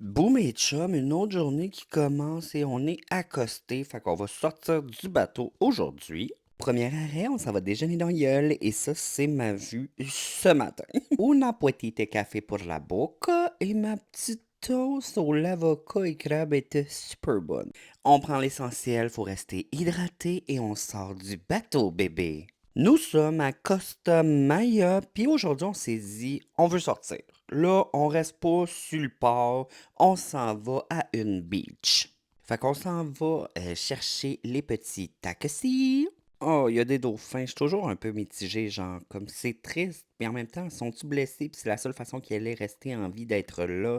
Boum et chum, une autre journée qui commence et on est accosté, fait qu'on va sortir du bateau aujourd'hui. Premier arrêt, on s'en va déjeuner dans gueule et ça, c'est ma vue ce matin. Una poetite café pour la boca et ma petite toast au l'avocat et crabe était super bonne. On prend l'essentiel, faut rester hydraté et on sort du bateau, bébé. Nous sommes à Costa Maya, puis aujourd'hui, on s'est dit, on veut sortir. Là, on reste pas sur le port, on s'en va à une beach. Fait qu'on s'en va chercher les petits taxis. Oh, il y a des dauphins, je suis toujours un peu mitigé, genre, comme c'est triste, mais en même temps, sont-ils blessés, puis c'est la seule façon qu'elle ait resté en vie d'être là.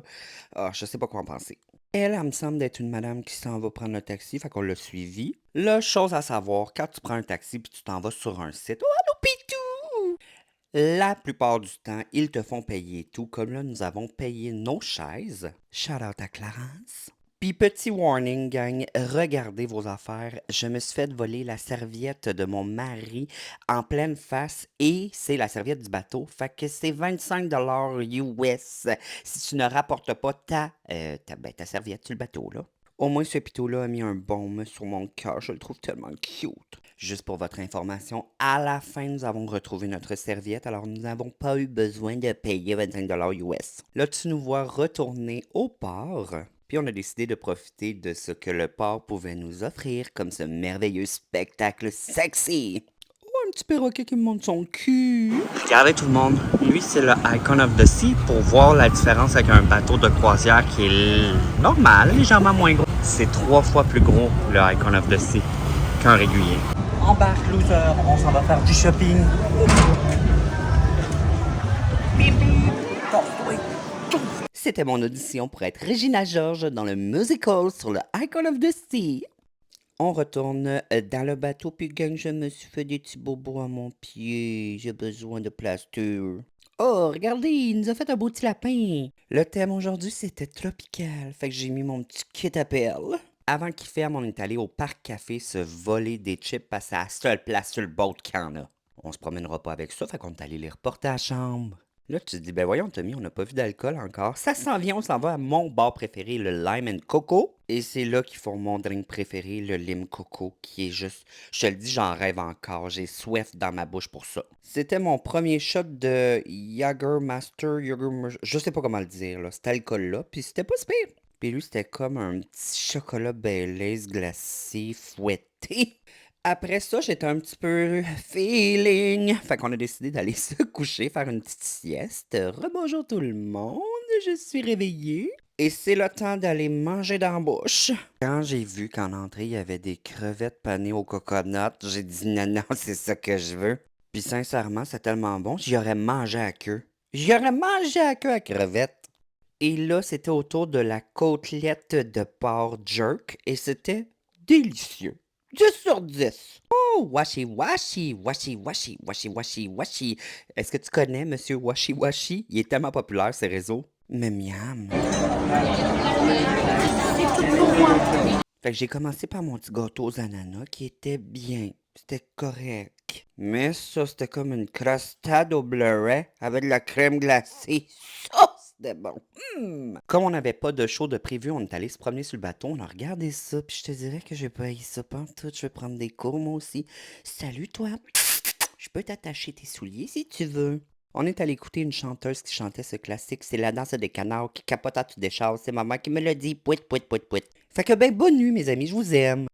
Ah, je sais pas quoi en penser. Elle me semble d'être une madame qui s'en va prendre le taxi, fait qu'on l'a suivi. La chose à savoir, quand tu prends un taxi puis tu t'en vas sur un site, oh, allô, pitou! La plupart du temps, ils te font payer tout, comme là, nous avons payé nos chaises. Shout out à Clarence. Puis petit warning, gang, regardez vos affaires. Je me suis fait voler la serviette de mon mari en pleine face et c'est la serviette du bateau. Fait que c'est 25 US si tu ne rapportes pas ta serviette sur le bateau, là. Au moins, ce pitot-là a mis un baume sur mon cœur. Je le trouve tellement cute. Juste pour votre information, à la fin, nous avons retrouvé notre serviette, alors nous n'avons pas eu besoin de payer 25 US. Là, tu nous vois retourner au port, puis on a décidé de profiter de ce que le port pouvait nous offrir comme ce merveilleux spectacle sexy. Oh, un petit perroquet qui me montre son cul. Regardez tout le monde, lui c'est le Icon of the Sea pour voir la différence avec un bateau de croisière qui est normal, légèrement moins gros. C'est 3 fois plus gros le Icon of the Sea qu'un régulier. Embarque, loser, on s'en va faire du shopping. Bip, bip. C'était mon audition pour être Regina George dans le musical sur le Icon of the Sea. On retourne dans le bateau, puis gang, je me suis fait des petits bobos à mon pied. J'ai besoin de plaster. Oh, regardez, il nous a fait un beau petit lapin. Le thème aujourd'hui, c'était tropical. Fait que j'ai mis mon petit kit à pelle. Avant qu'il ferme, on est allé au parc café se voler des chips parce que c'est la seule place sur le boat qu'il y en a. On se promènera pas avec ça, fait qu'on est allé les reporter à la chambre. Là, tu te dis, ben voyons, Tommy, on n'a pas vu d'alcool encore. Ça s'en vient, on s'en va à mon bar préféré, le Lime and Coco. Et c'est là qu'ils font mon drink préféré, le Lime Coco, qui est juste, je te le dis, j'en rêve encore. J'ai soif dans ma bouche pour ça. C'était mon premier shot de je sais pas comment le dire, là, cet alcool-là, puis c'était pas si pire. Puis lui, c'était comme un petit chocolat Baileys glacé, fouetté. Après ça, j'étais un petit peu feeling. Fait qu'on a décidé d'aller se coucher, faire une petite sieste. Rebonjour tout le monde, je suis réveillée. Et c'est le temps d'aller manger dans la bouche. Quand j'ai vu qu'en entrée, il y avait des crevettes panées au coconut, j'ai dit non, non, c'est ça que je veux. Puis sincèrement, c'est tellement bon, j'y aurais mangé à queue. J'y aurais mangé à queue à crevettes. Et là, c'était autour de la côtelette de porc jerk et c'était délicieux. 10 sur 10. Oh, Washi Washi, Washi Washi, Washi Washi, Washi. Est-ce que tu connais Monsieur Washi Washi? Il est tellement populaire, ces réseaux. Mais miam. Fait que j'ai commencé par mon petit gâteau aux ananas qui était bien. C'était correct. Mais ça, c'était comme une crostade au bleuet avec de la crème glacée. Ça, c'était bon. Comme on n'avait pas de show de prévu, on est allé se promener sur le bateau, on a regardé ça, puis je te dirais que j'ai pas haï ça pantoute, je vais prendre des cours moi aussi. Salut toi! Je peux t'attacher tes souliers si tu veux. On est allé écouter une chanteuse qui chantait ce classique, c'est la danse des canards qui capote à tout décharge, c'est maman qui me l'a dit, pouit, pouit, pouit, pouit. Fait que ben bonne nuit mes amis, je vous aime.